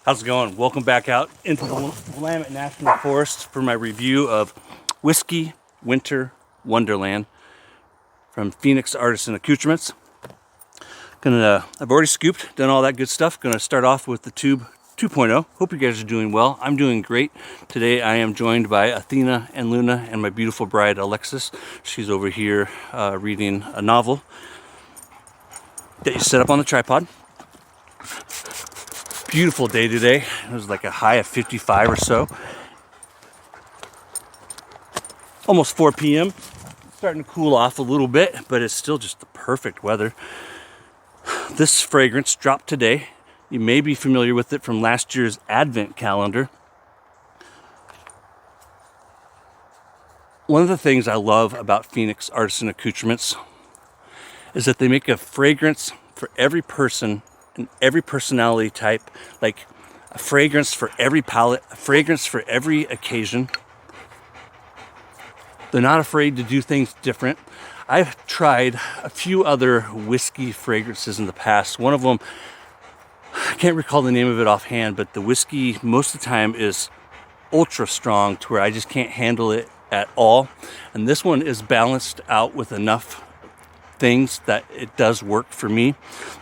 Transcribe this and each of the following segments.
How's it going? Welcome back out into the Willamette National Forest for my review of Whiskey Wonderland from Phoenix Artisan Accoutrements. I've already scooped, done all that good stuff. Gonna start off with the tube 2.0. Hope you guys are doing well. I'm doing great. Today I am joined by Athena and Luna and my beautiful bride Alexis. She's over here reading a novel that you set up on the tripod. Beautiful day today. It was like a high of 55 or so. Almost 4 p.m. Starting to cool off a little bit, but it's still just the perfect weather. This fragrance dropped today. You may be familiar with it from last year's Advent calendar. One of the things I love about Phoenix Artisan Accoutrements is that they make a fragrance for every person and every personality type, like a fragrance for every palate, a fragrance for every occasion. They're not afraid to do things different. I've tried a few other whiskey fragrances in the past. One of them, I can't recall the name of it offhand, but the whiskey most of the time is ultra strong to where I just can't handle it at all. And this one is balanced out with enough things that it does work for me.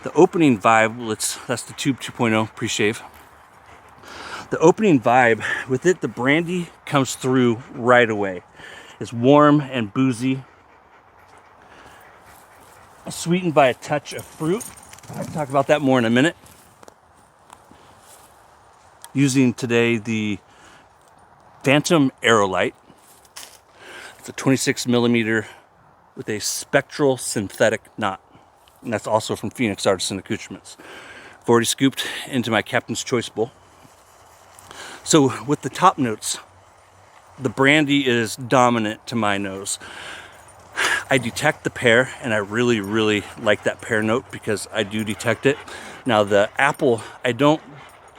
The opening vibe, that's the tube 2.0 pre-shave. The opening vibe with it, the brandy comes through right away. It's warm and boozy, sweetened by a touch of fruit. I'll talk about that more in a minute. Using today the Phantom Aerolite. It's a 26 millimeter with a spectral synthetic knot. And that's also from Phoenix Artisan Accoutrements. I've already scooped into my Captain's Choice bowl. So with the top notes, the brandy is dominant to my nose. I detect the pear, and I really, really like that pear note because I do detect it. Now the apple, I don't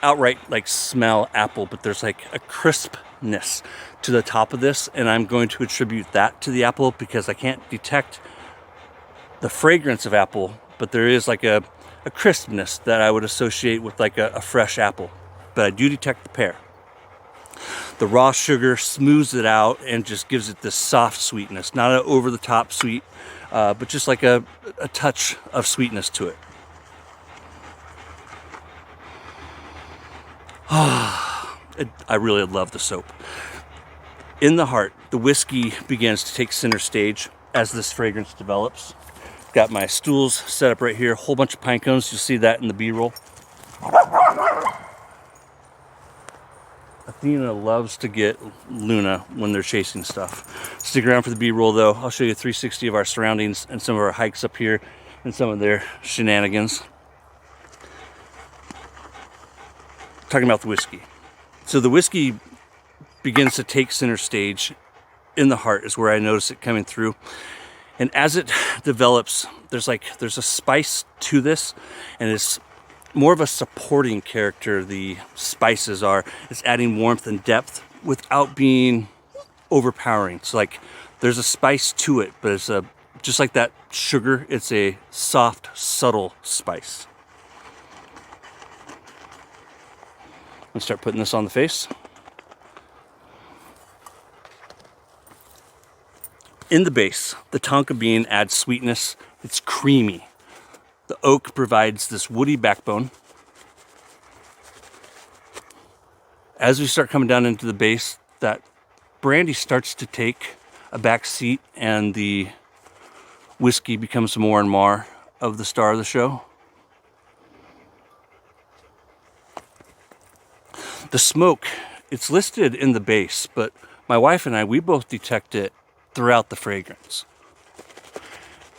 outright like smell apple, but there's like a crispness to the top of this, and I'm going to attribute that to the apple because I can't detect the fragrance of apple, but there is like a crispness that I would associate with like a fresh apple, but I do detect the pear. The raw sugar smooths it out and just gives it this soft sweetness, not an over-the-top sweet, but just like a touch of sweetness to it. I really love the soap. In the heart, the whiskey begins to take center stage as this fragrance develops. Got my stools set up right here, a whole bunch of pine cones. You'll see that in the B-roll. Athena loves to get Luna when they're chasing stuff. Stick around for the B-roll though. I'll show you a 360 of our surroundings and some of our hikes up here and some of their shenanigans. Talking about the whiskey. So the whiskey begins to take center stage in the heart is where I notice it coming through. And as it develops, there's a spice to this, and it's more of a supporting character. The spices are, it's adding warmth and depth without being overpowering. So like there's a spice to it, but it's just like that sugar, it's a soft, subtle spice. Let's start putting this on the face. In the base, the tonka bean adds sweetness. It's creamy. The oak provides this woody backbone. As we start coming down into the base, that brandy starts to take a back seat and the whiskey becomes more and more of the star of the show. The smoke, it's listed in the base, but my wife and I, we both detect it throughout the fragrance.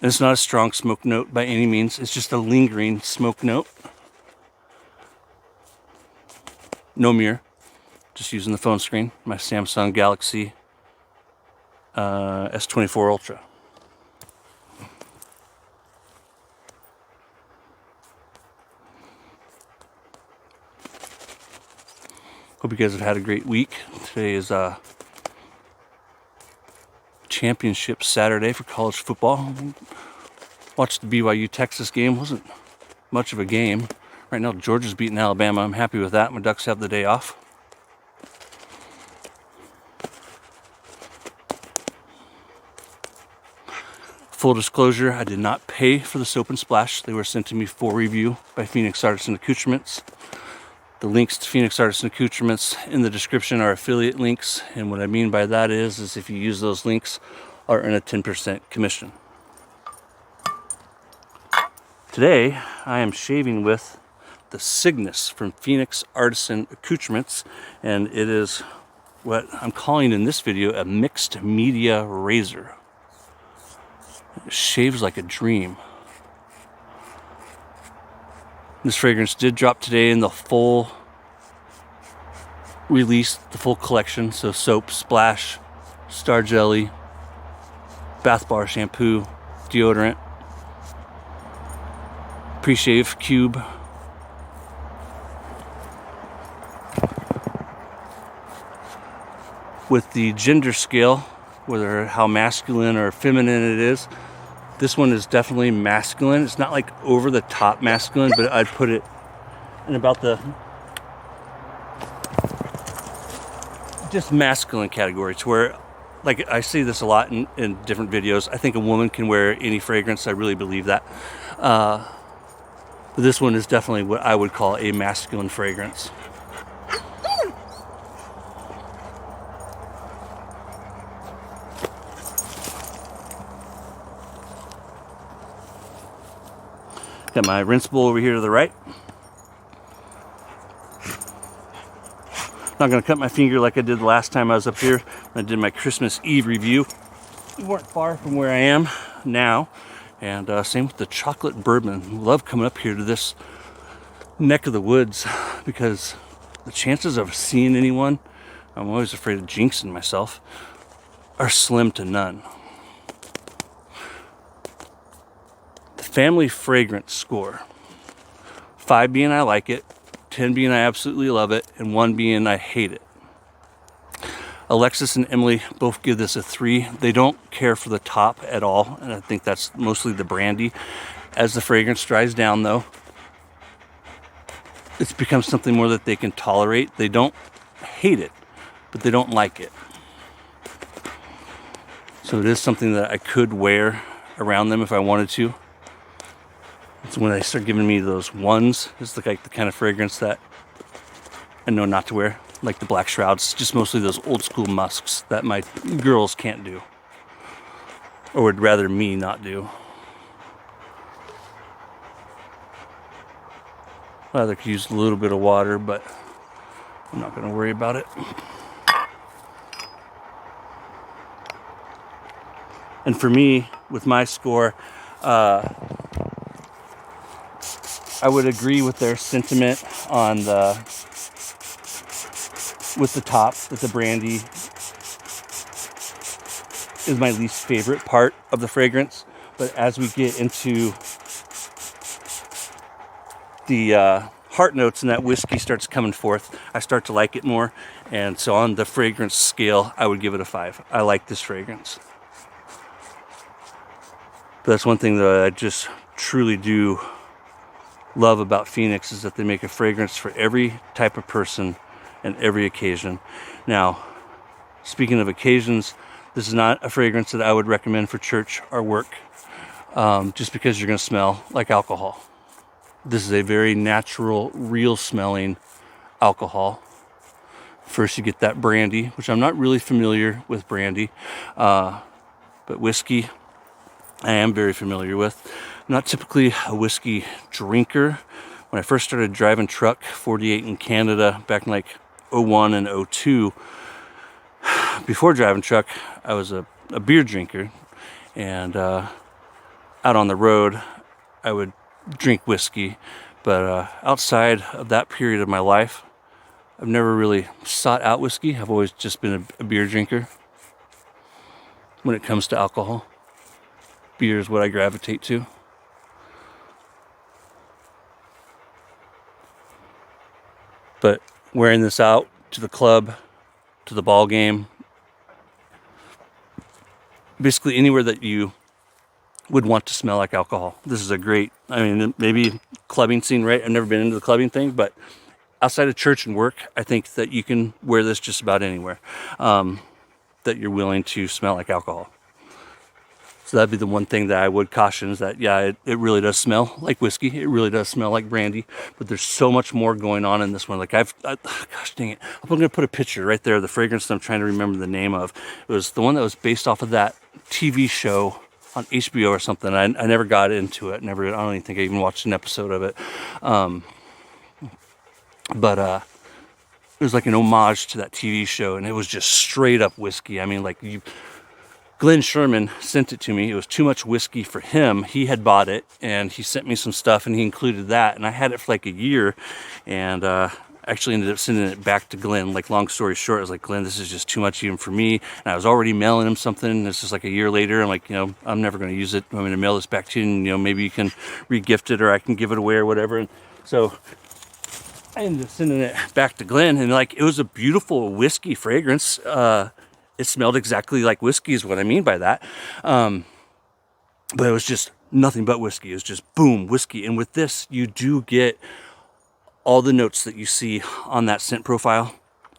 And it's not a strong smoke note by any means. It's just a lingering smoke note. No mirror. Just using the phone screen. My Samsung Galaxy S24 Ultra. Hope you guys have had a great week. Today is championship Saturday for college football. Watched the BYU Texas game. Wasn't much of a game. Right now, Georgia's beating Alabama. I'm happy with that. My Ducks have the day off. Full disclosure, I did not pay for the soap and splash. They were sent to me for review by Phoenix Artisan Accoutrements. The links to Phoenix Artisan Accoutrements in the description are affiliate links, and what I mean by that is if you use those links, I'll earn a 10% commission. Today, I am shaving with the Cygnus from Phoenix Artisan Accoutrements, and it is what I'm calling in this video a mixed media razor. It shaves like a dream. This fragrance did drop today in the full release, the full collection. So soap, splash, star jelly, bath bar shampoo, deodorant, pre-shave cube. With the gender scale, whether how masculine or feminine it is, this one is definitely masculine. It's not like over the top masculine, but I'd put it in about the just masculine category, to where, like I see this a lot in different videos. I think a woman can wear any fragrance. I really believe that. But this one is definitely what I would call a masculine fragrance. Got my rinse bowl over here to the right. Not going to cut my finger like I did the last time I was up here when I did my Christmas Eve review. We weren't far from where I am now. And same with the chocolate bourbon. Love coming up here to this neck of the woods because the chances of seeing anyone, I'm always afraid of jinxing myself, are slim to none. Family fragrance score. 5 being I like it, 10 being I absolutely love it, and 1 being I hate it. Alexis and Emily both give this a 3. They don't care for the top at all, and I think that's mostly the brandy. As the fragrance dries down though, it's become something more that they can tolerate. They don't hate it, but they don't like it. So it is something that I could wear around them if I wanted to. So when they start giving me those 1s, it's like the kind of fragrance that I know not to wear, like the black shrouds, just mostly those old school musks that my girls can't do, or would rather me not do. Rather could use a little bit of water, but I'm not going to worry about it. And for me, with my score, I would agree with their sentiment on with the top, that the brandy is my least favorite part of the fragrance. But as we get into the heart notes and that whiskey starts coming forth, I start to like it more. And so on the fragrance scale, I would give it a 5. I like this fragrance. But that's one thing that I just truly do love about Phoenix, is that they make a fragrance for every type of person and every occasion. Now, speaking of occasions, this is not a fragrance that I would recommend for church or work, just because you're going to smell like alcohol. This is a very natural, real smelling alcohol. First you get that brandy, which I'm not really familiar with brandy, but whiskey I am very familiar with. I'm not typically a whiskey drinker. When I first started driving truck 48 in Canada back in like 01 and 02, before driving truck, I was a beer drinker, and out on the road, I would drink whiskey. But outside of that period of my life, I've never really sought out whiskey. I've always just been a beer drinker. When it comes to alcohol, beer is what I gravitate to. But wearing this out to the club, to the ball game, basically anywhere that you would want to smell like alcohol. This is a great, I mean, maybe clubbing scene, right? I've never been into the clubbing thing, but outside of church and work, I think that you can wear this just about anywhere, that you're willing to smell like alcohol. So that'd be the one thing that I would caution, is that, yeah, it really does smell like whiskey. It really does smell like brandy, but there's so much more going on in this one. Like gosh dang it. I'm going to put a picture right there of the fragrance that I'm trying to remember the name of. It was the one that was based off of that TV show on HBO or something. I never got into it. I don't even think I even watched an episode of it. But it was like an homage to that TV show, and it was just straight up whiskey. I mean, like, Glenn Sherman sent it to me. It was too much whiskey for him. He had bought it, and he sent me some stuff, and he included that. And I had it for like a year, and actually ended up sending it back to Glenn. Like, long story short, I was like, Glenn, this is just too much even for me. And I was already mailing him something. This is like a year later. I'm like, you know, I'm never going to use it. I'm going to mail this back to you, and, you know, maybe you can re-gift it, or I can give it away or whatever. And so I ended up sending it back to Glenn, and like, it was a beautiful whiskey fragrance. It smelled exactly like whiskey is what I mean by that. But it was just nothing but whiskey. It was just boom, whiskey. And with this, you do get all the notes that you see on that scent profile.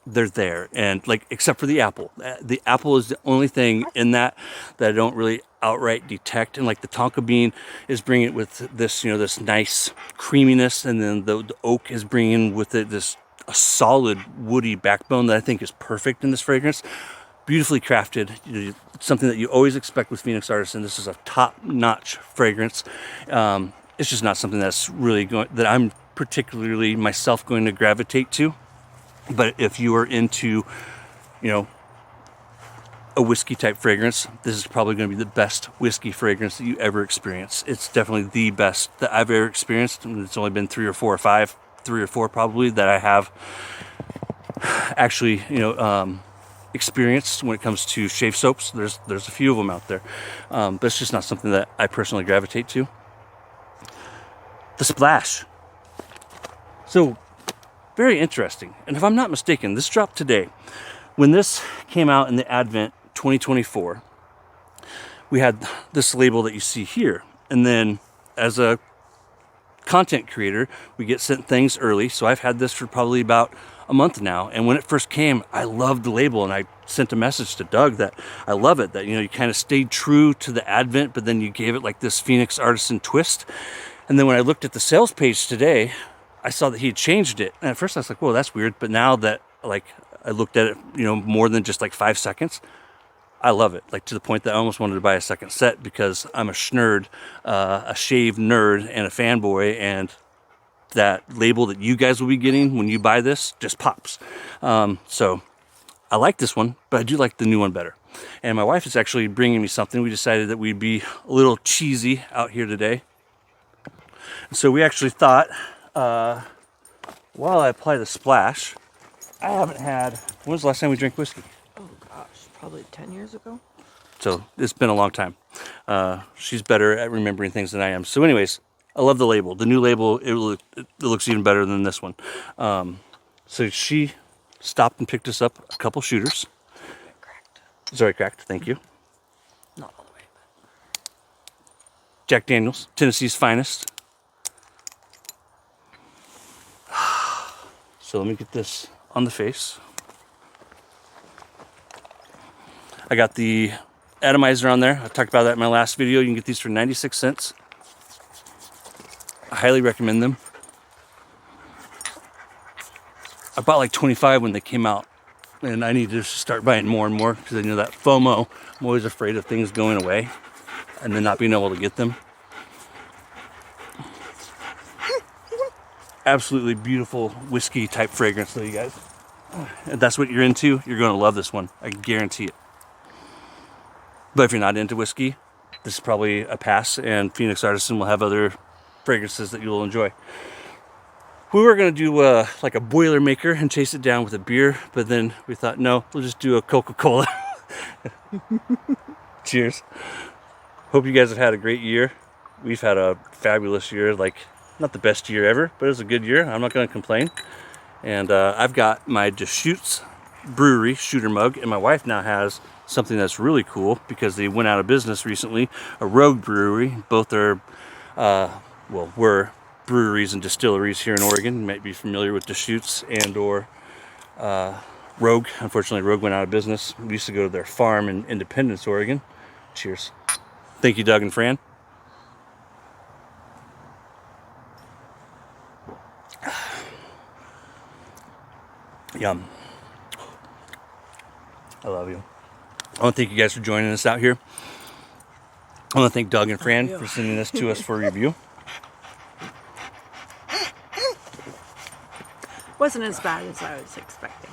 They're there. And like, except for the apple. The apple is the only thing in that I don't really outright detect. And like, the tonka bean is bringing it with this, you know, this nice creaminess. And then the oak is bringing with it a solid woody backbone that I think is perfect in this fragrance. Beautifully crafted, something that you always expect with Phoenix Artisan. This is a top-notch fragrance. It's just not something that's really that I'm particularly myself going to gravitate to. But if you are into, you know, a whiskey type fragrance, this is probably going to be the best whiskey fragrance that you ever experience. It's definitely the best that I've ever experienced. It's only been 3 or 4 probably that I have actually, you know, experienced when it comes to shave soaps. There's a few of them out there, but it's just not something that I personally gravitate to. The splash. So, very interesting. And if I'm not mistaken, this dropped today. When this came out in the Advent 2024, we had this label that you see here. And then as a content creator, we get sent things early. So I've had this for probably about a month now, and when it first came, I loved the label, and I sent a message to Doug that I love it, that, you know, you kind of stayed true to the Advent, but then you gave it like this Phoenix Artisan twist. And then when I looked at the sales page today, I saw that he had changed it, and at first I was like, whoa, that's weird. But now that, like, I looked at it, you know, more than just like 5 seconds, I love it, like, to the point that I almost wanted to buy a second set, because I'm a schnerd, a shave nerd, and a fanboy, and that label that you guys will be getting when you buy this just pops. So I like this one, but I do like the new one better. And my wife is actually bringing me something. We decided that we'd be a little cheesy out here today. So we actually thought, while I apply the splash, I haven't had, when was the last time we drank whiskey? Oh gosh, probably 10 years ago. So it's been a long time. She's better at remembering things than I am. So anyways, I love the label. The new label, it looks even better than this one. So she stopped and picked us up a couple shooters. Cracked. Sorry, cracked. Thank you. Not all the way, but Jack Daniels, Tennessee's finest. So let me get this on the face. I got the atomizer on there. I talked about that in my last video. You can get these for 96 cents. I highly recommend them. I bought like 25 when they came out, and I need to start buying more and more, because I know that FOMO. I'm always afraid of things going away and then not being able to get them. Absolutely beautiful whiskey type fragrance though, you guys. If that's what you're into, you're going to love this one. I guarantee it. But if you're not into whiskey, this is probably a pass, and Phoenix Artisan will have other fragrances that you'll enjoy. We were going to do like a Boilermaker and chase it down with a beer, but then we thought, no, we'll just do a Coca-Cola. Cheers. Hope you guys have had a great year. We've had a fabulous year, like, not the best year ever, but it was a good year. I'm not going to complain. And I've got my Deschutes brewery shooter mug, and my wife now has something that's really cool because they went out of business recently, a Rogue brewery. Both are well, were breweries and distilleries here in Oregon. You might be familiar with Deschutes and or Rogue. Unfortunately, Rogue went out of business. We used to go to their farm in Independence, Oregon. Cheers. Thank you, Doug and Fran. Yum. I love you. I want to thank you guys for joining us out here. I want to thank Doug and Fran for sending this to us for review. Wasn't as bad as I was expecting.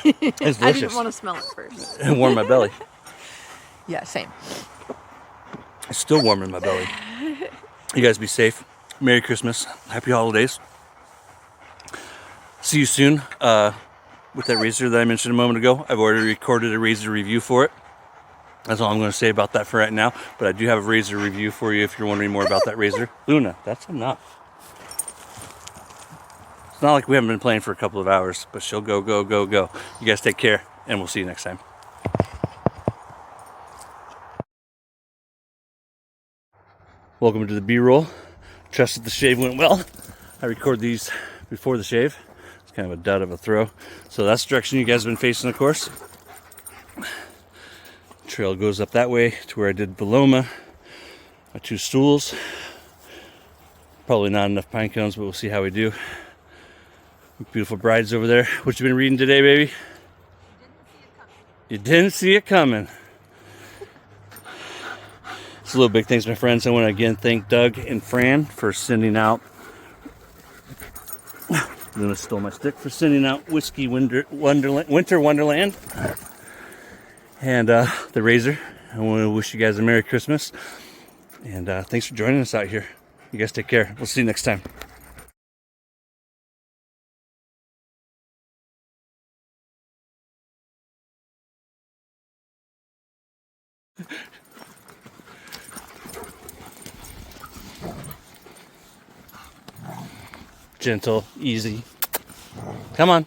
It's delicious. I didn't want to smell it first. It warmed my belly. Yeah, same. It's still warm in my belly. You guys be safe. Merry Christmas. Happy holidays. See you soon. With that razor that I mentioned a moment ago, I've already recorded a razor review for it. That's all I'm going to say about that for right now. But I do have a razor review for you if you're wondering more about that razor. Luna, that's enough. It's not like we haven't been playing for a couple of hours, but she'll go, go, go, go. You guys take care, and we'll see you next time. Welcome to the B-roll. Trust that the shave went well. I record these before the shave. It's kind of a dud of a throw. So that's the direction you guys have been facing, of course. Trail goes up that way to where I did Paloma. My 2 stools. Probably not enough pine cones, but we'll see how we do. Beautiful brides over there. What you been reading today, baby? You didn't see it coming. It's a little big things, my friends. I want to again thank Doug and Fran for sending out. Luna stole my stick for sending out Whiskey Wonderland, and the razor. I want to wish you guys a Merry Christmas, and thanks for joining us out here. You guys take care. We'll see you next time. Gentle, easy. Come on.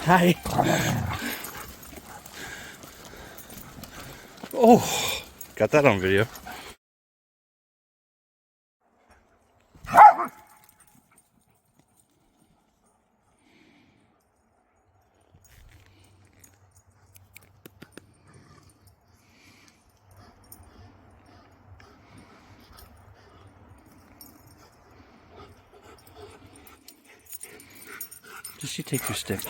Hi. Oh, got that on video. Did she take your stick?